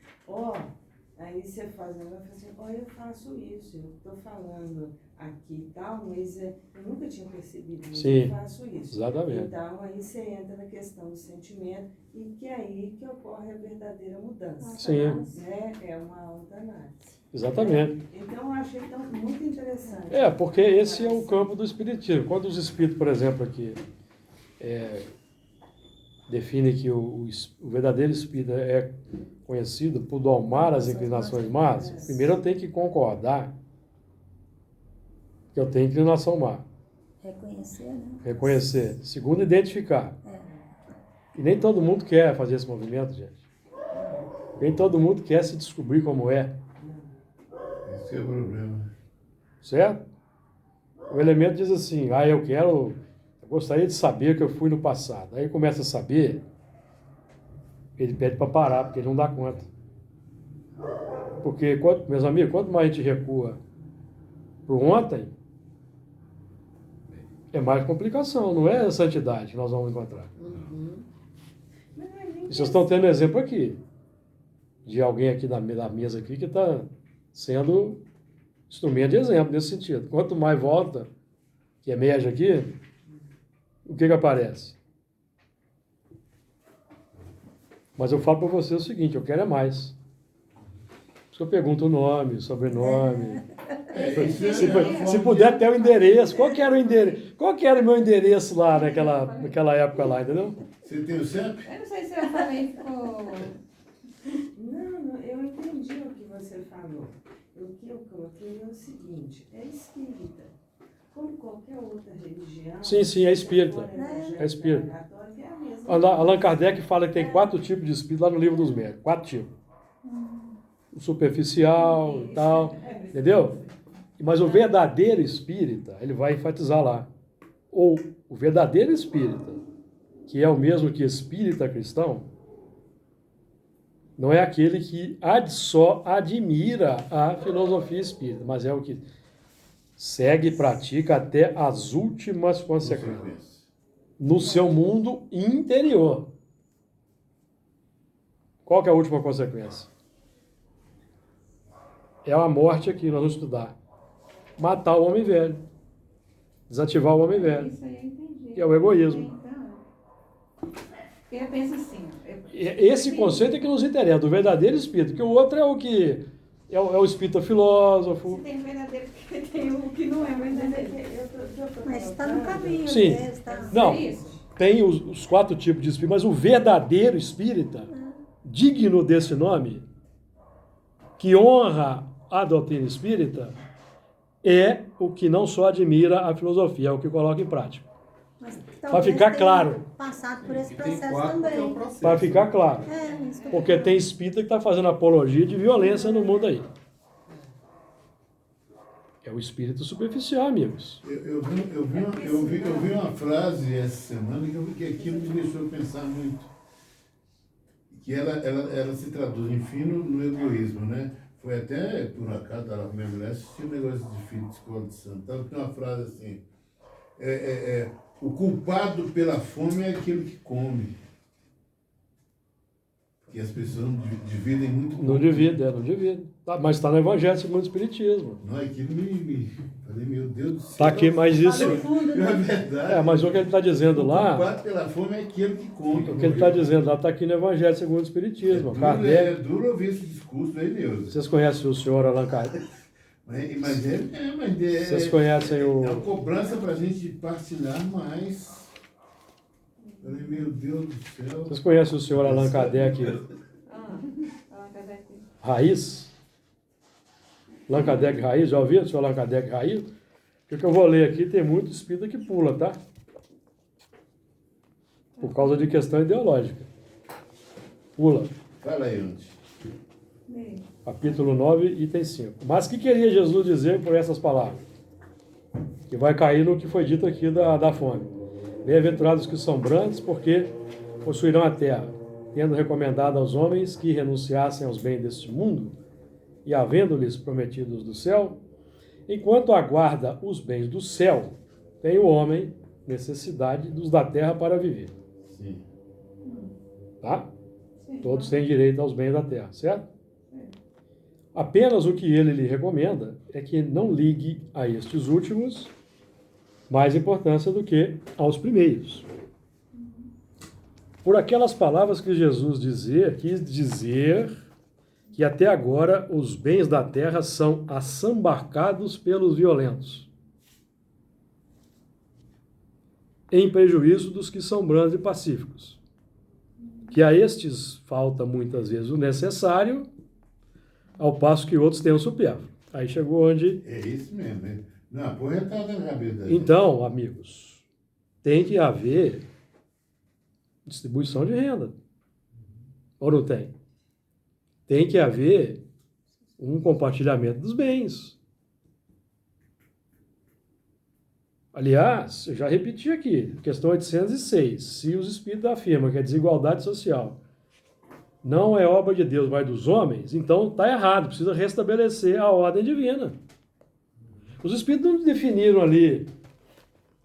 aí você faz um negócio assim, eu faço isso, eu estou falando aqui e tal, mas eu nunca tinha percebido isso, Sim, eu faço isso. exatamente. Então, aí você entra na questão do sentimento e que é aí que ocorre a verdadeira mudança. Sim. Né? É uma autoanálise. Exatamente. Então, eu achei muito interessante. Porque esse é o campo do espiritismo. Quando os espíritos, por exemplo, aqui, definem que o verdadeiro espírito é conhecido por domar as inclinações más, primeiro eu tenho que concordar que eu tenho inclinação má. Reconhecer, né? Reconhecer. Segundo, identificar. E nem todo mundo quer fazer esse movimento, gente. Nem todo mundo quer se descobrir como é. Esse é o problema. Certo? O elemento diz assim, eu gostaria de saber que eu fui no passado. Aí começa a saber, ele pede para parar, porque ele não dá conta. Porque, meus amigos, quanto mais a gente recua para o ontem, é mais complicação, não é santidade que nós vamos encontrar. E vocês estão tendo exemplo aqui, de alguém aqui da mesa aqui que está sendo instrumento de exemplo nesse sentido. Quanto mais volta, que emerge aqui, o que aparece? Mas eu falo para você o seguinte, eu quero é mais. Por isso que eu pergunto o nome, o sobrenome. Se puder até o endereço. Qual que era o meu endereço lá naquela época lá, entendeu? Você tem o CEP? Eu não sei se eu falei, ficou... Não, eu entendi o que você falou. O que eu coloquei é o seguinte, é espírita. Como qualquer outra religião... Sim, é espírita. É espírita. Allan Kardec fala que tem 4 tipos de espírito lá no Livro dos Médiuns. 4 tipos. O superficial e tal, entendeu? Mas o verdadeiro espírita, ele vai enfatizar lá. Ou o verdadeiro espírita, que é o mesmo que espírita cristão, não é aquele que só admira a filosofia espírita, mas é o que segue e pratica até as últimas consequências no seu mundo interior. Qual que é a última consequência? É a morte aqui, nós vamos estudar. Matar o homem velho. Desativar o homem velho. Isso aí eu entendi. Que é o egoísmo. Eu penso assim... Esse conceito é que nos interessa, do verdadeiro espírito, que o outro é o que é o espírito filósofo. Se tem verdadeiro, porque tem o que não é verdadeiro. Mas está no caminho, Sim. né? Não, É isso? tem os 4 tipos de espírito, mas o verdadeiro espírita, digno desse nome, que honra a doutrina espírita, é o que não só admira a filosofia, é o que coloca em prática. Para ficar claro. Passado por esse E tem processo 4 que é o também. processo. Para ficar claro. Isso que eu Porque tem espírita que está fazendo apologia de violência no mundo aí. É o espírito superficial, amigos. Eu vi uma frase essa semana que aquilo me deixou pensar muito. Que ela se traduz, enfim, no egoísmo, né? Foi até, por acaso, estava com minha mulher, assisti um negócio de filho de escola de santo. Tem uma frase assim, o culpado pela fome é aquele que come. Porque as pessoas não dividem muito pouco. Não divide. Mas está no Evangelho segundo o Espiritismo. Não, aquilo me... Falei, meu Deus do céu. Está aqui, mas isso... É verdade. mas o que ele está dizendo O lá... culpado pela fome é aquele que come. O que ele está dizendo lá está aqui no Evangelho segundo o Espiritismo. É Kardec. duro ouvir esse discurso aí, Deus. Vocês conhecem o senhor Allan Kardec? Vocês conhecem o... É uma cobrança para a gente partilhar mais. Eu falei, meu Deus do céu. Vocês conhecem o senhor Allan Kardec Allan Kardec. Raiz? Allan Kardec Raiz, já ouviram o senhor Allan Kardec Raiz? O que eu vou ler aqui tem muito espírita que pula, tá? Por causa de questão ideológica. Pula. Fala aí, onde? Capítulo 9, item 5. Mas o que queria Jesus dizer por essas palavras? Que vai cair no que foi dito aqui da fome. Bem-aventurados que são brandos, porque possuirão a terra, tendo recomendado aos homens que renunciassem aos bens deste mundo, e havendo-lhes prometidos do céu, enquanto aguarda os bens do céu, tem o homem necessidade dos da terra para viver. Sim. Tá? Todos têm direito aos bens da terra, certo? Apenas o que ele lhe recomenda é que não ligue a estes últimos mais importância do que aos primeiros. Por aquelas palavras que Jesus quis dizer que até agora os bens da terra são assambarcados pelos violentos, em prejuízo dos que são brandos e pacíficos, que a estes falta muitas vezes o necessário, ao passo que outros têm o supérfluo. Aí chegou onde... É isso mesmo. Né? Não, aporretada na cabeça da gente. Então, amigos, tem que haver distribuição de renda. Ou não tem? Tem que haver um compartilhamento dos bens. Aliás, eu já repeti aqui, questão 806, se os espíritos afirmam que a desigualdade social não é obra de Deus, mas dos homens, então está errado, precisa restabelecer a ordem divina. Os espíritos não definiram ali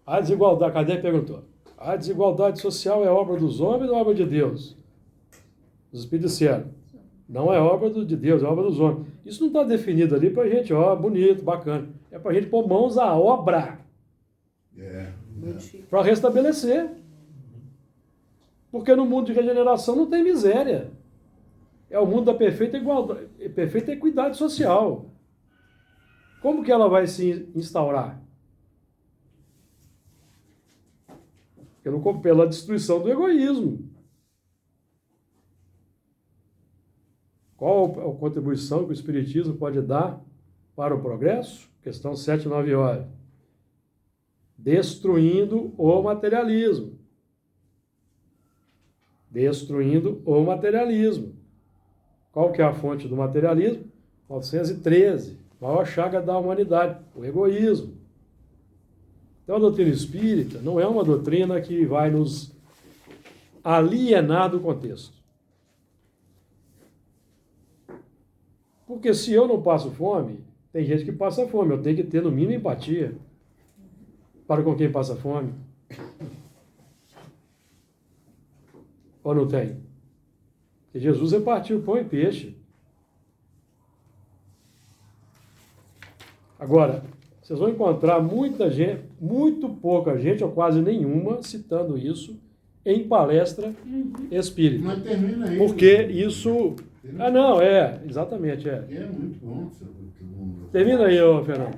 a desigualdade, Kardec perguntou, a desigualdade social é obra dos homens ou obra de Deus? Os espíritos disseram, não é obra de Deus, é obra dos homens. Isso não está definido ali para a gente, ó, bonito, bacana. É para a gente pôr mãos à obra. Para restabelecer. Porque no mundo de regeneração não tem miséria. É o mundo da perfeita igualdade, perfeita equidade social. Como que ela vai se instaurar? Pela destruição do egoísmo. Qual a contribuição que o Espiritismo pode dar para o progresso? Questão 798. Destruindo o materialismo. Destruindo o materialismo. Qual que é a fonte do materialismo? 913. Maior chaga da humanidade, o egoísmo. Então a doutrina espírita não é uma doutrina que vai nos alienar do contexto. Porque se eu não passo fome, tem gente que passa fome, eu tenho que ter no mínimo empatia para com quem passa fome. Ou não tem? Porque Jesus repartiu pão e peixe. Agora, vocês vão encontrar muita gente, muito pouca gente, ou quase nenhuma, citando isso em palestra espírita. Mas termina aí. Porque isso... Ah, não, exatamente, É muito bom. Termina aí, ô Fernando.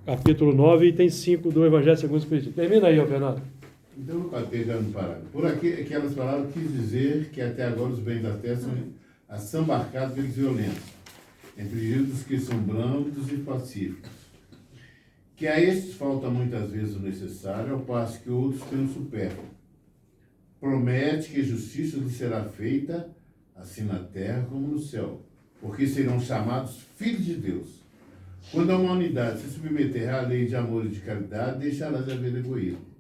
Capítulo 9, item 5 do Evangelho segundo o Espiritismo. Termina aí, ô Fernando. Então, eu bater já no parágrafo. Por aqui, aquelas palavras quis dizer que até agora os bens da terra são assambarcados pelos violentos, entre judeus que são brandos e pacíficos. Que a estes falta muitas vezes o necessário, ao passo que outros têm o supérfluo. Promete que justiça lhes será feita, assim na terra como no céu, porque serão chamados filhos de Deus. Quando a humanidade se submeter à lei de amor e de caridade, deixará de haver egoísmo.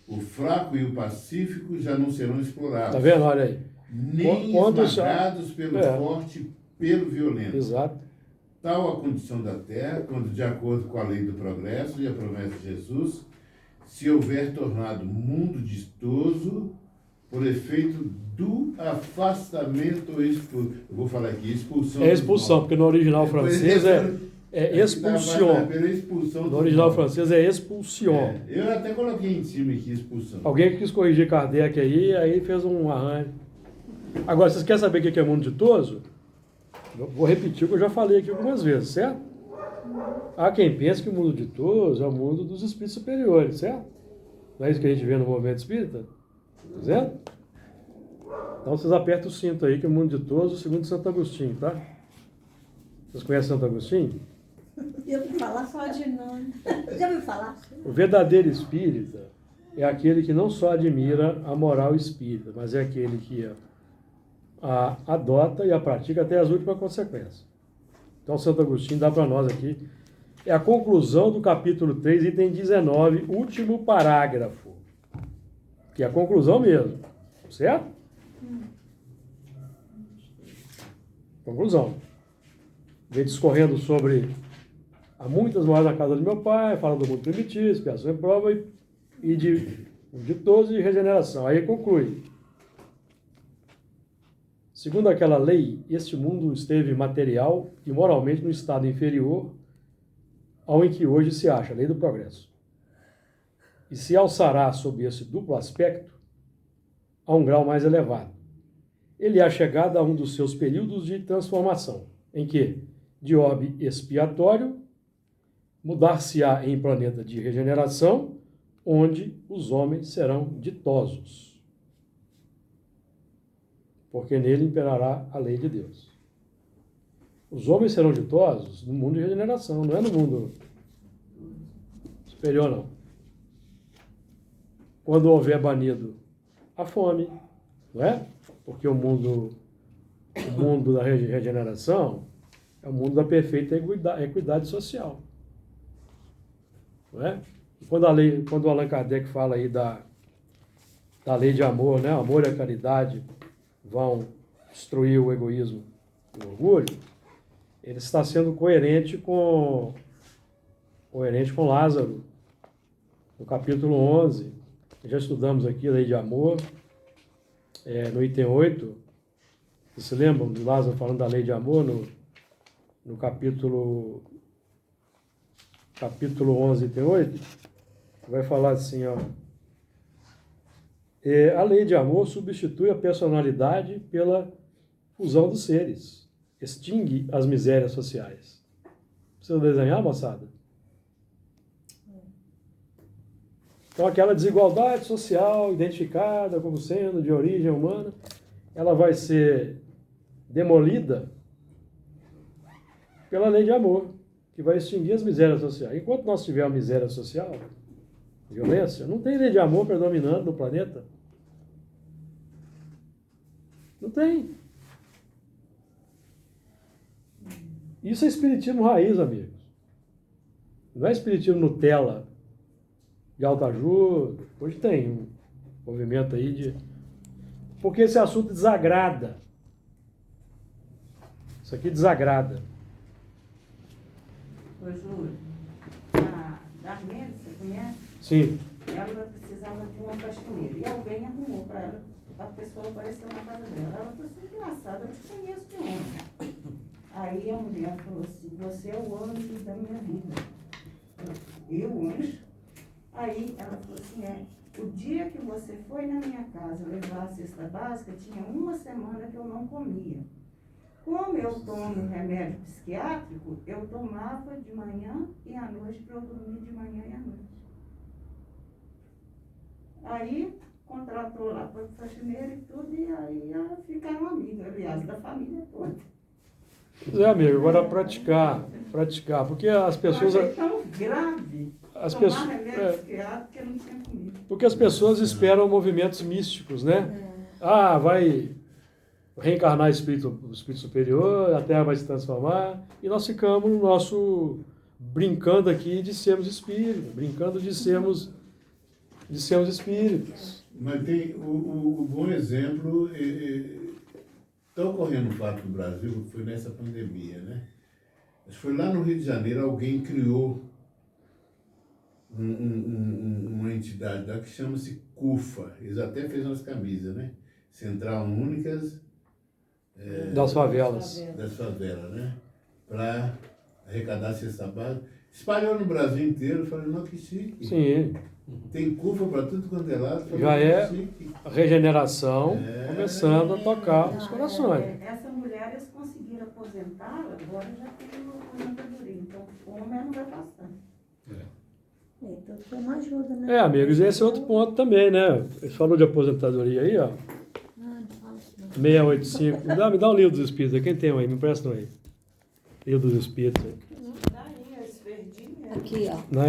O fraco e o pacífico já não serão explorados. Tá vendo? Olha aí. Nem esmagados pelo forte, pelo violento. Exato. Tal a condição da terra, quando, de acordo com a lei do progresso e a promessa de Jesus, se houver tornado mundo distoso por efeito do afastamento ou expulsão. Eu vou falar aqui, expulsão. É expulsão, porque no original francês é expulsion. No original francês é expulsion. Eu até coloquei em cima aqui, expulsão. Alguém quis corrigir Kardec aí fez um arranjo. Agora, vocês querem saber o que é mundo ditoso? Eu vou repetir o que eu já falei aqui algumas vezes, certo? Há quem pense que o mundo ditoso é o mundo dos espíritos superiores, certo? Não é isso que a gente vê no movimento espírita? Tá certo? Então vocês apertam o cinto aí, que o mundo ditoso, segundo Santo Agostinho, tá? Vocês conhecem Santo Agostinho? Já ouviu falar? Só de nome. Já ouviu falar? O verdadeiro espírita é aquele que não só admira a moral espírita, mas é aquele que a adota e a pratica até as últimas consequências. Então, Santo Agostinho dá para nós aqui. É a conclusão do capítulo 3, item 19, último parágrafo. Que é a conclusão mesmo. Certo? Conclusão. Vem discorrendo sobre há muitas moradas na casa do meu pai, fala do mundo primitivo, expiação e prova e de ditoso e regeneração. Aí conclui. Segundo aquela lei, este mundo esteve material e moralmente no estado inferior ao em que hoje se acha, a lei do progresso. E se alçará sob esse duplo aspecto a um grau mais elevado. Ele é chegado a um dos seus períodos de transformação, em que, de orbe expiatório, mudar-se-á em planeta de regeneração, onde os homens serão ditosos. Porque nele imperará a lei de Deus. Os homens serão ditosos no mundo de regeneração, não é no mundo superior, não. Quando houver banido a fome, não é? Porque o mundo da regeneração é o mundo da perfeita equidade social. Não é? Quando o Allan Kardec fala aí da lei de amor, né? O amor e a caridade vão destruir o egoísmo e o orgulho, ele está sendo coerente com Lázaro, no capítulo 11. Já estudamos aqui a lei de amor, no item 8. Vocês se lembram do Lázaro falando da lei de amor no capítulo 11, item 8? Vai falar assim, ó. A lei de amor substitui a personalidade pela fusão dos seres. Extingue as misérias sociais. Precisa desenhar, moçada? Então, aquela desigualdade social identificada como sendo de origem humana, ela vai ser demolida pela lei de amor, que vai extinguir as misérias sociais. Enquanto nós tivermos miséria social, violência, não tem lei de amor predominando no planeta. Não tem. Isso é espiritismo raiz, amigos. Não é espiritismo Nutella de alta ajuda. Hoje tem um movimento aí de... Porque esse assunto desagrada. Isso aqui desagrada. Ô, Júlio, a Darlene, você conhece? Sim. Ela precisava de uma faxineira. E alguém arrumou para ela, a pessoa apareceu na casa dela. Ela falou assim, engraçada, eu te conheço de onde? Aí a mulher falou assim, você é o anjo da minha vida. Eu, anjo? Aí ela falou assim, o dia que você foi na minha casa levar a cesta básica, tinha uma semana que eu não comia. Como eu tomo remédio psiquiátrico, eu tomava de manhã e à noite para eu dormir de manhã e à noite. Aí contratou lá para faxineira e tudo, e aí ficaram amigas, aliás, da família toda. Amigo, agora praticar, porque as pessoas... Eu achei tão grave tomar remédio psiquiátrico que eu não tinha comido. Porque as pessoas esperam movimentos místicos, né? Vai reencarnar o espírito superior, a Terra vai se transformar, e nós ficamos no nosso... brincando aqui de sermos espíritos, brincando de sermos espíritos. Mas tem o bom exemplo, está ocorrendo um fato no Brasil, que foi nessa pandemia, né? Mas foi lá no Rio de Janeiro, alguém criou uma entidade lá que chama-se CUFA. Eles até fez umas camisas, né? Central Únicas Das favelas. Das favelas, né? Para arrecadar cesta básica. Espalhou no Brasil inteiro, eu falei, não, que chique. Sim. Tem CUFA para tudo quanto é lado. Já é a regeneração começando a tocar os corações. Essa mulher, eles conseguiram aposentá-la, agora já tem uma aposentadoria. Então, fome, ela não vai passar. É. Então, foi uma ajuda, né? É, amigos, esse é outro ponto também, né? Ele falou de aposentadoria aí, ó. Ah, não fala isso não. 685. Me dá um livro dos Espíritos aí. Quem tem um aí? Me empresta um aí. Livro dos Espíritos aí. Daí, esse verdinho é. Aqui, ó. Não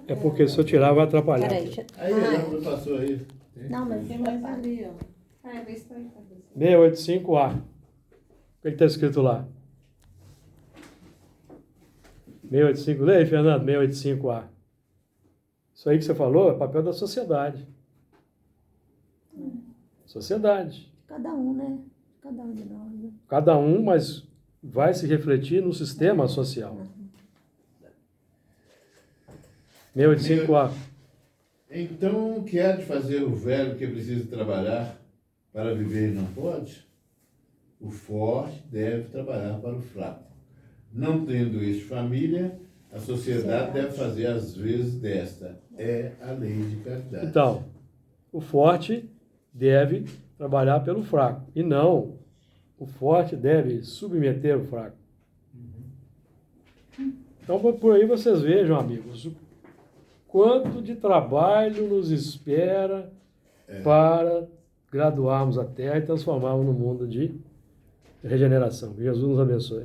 é porque se eu tirar vai atrapalhar. Peraí, deixa Aí a lâmpada passou aí. Não, mas Tem mais ali, ó. Ah, vê se tá aí. 685A. O que está escrito lá? 685. Lê aí, Fernando, 685A. Isso aí que você falou é papel da sociedade. Sociedade. cada um, né? Cada um de nós. Né? Cada um, mas vai se refletir no sistema social. 685A. Então, que há de fazer o velho que precisa trabalhar para viver e não pode? O forte deve trabalhar para o fraco. Não tendo este família, a sociedade deve fazer às vezes desta. É a lei de caridade. Então, o forte deve trabalhar pelo fraco. E não, o forte deve submeter o fraco. Então, por aí vocês vejam, amigos, o quanto de trabalho nos espera para graduarmos a Terra e transformarmos no mundo de regeneração. Que Jesus nos abençoe.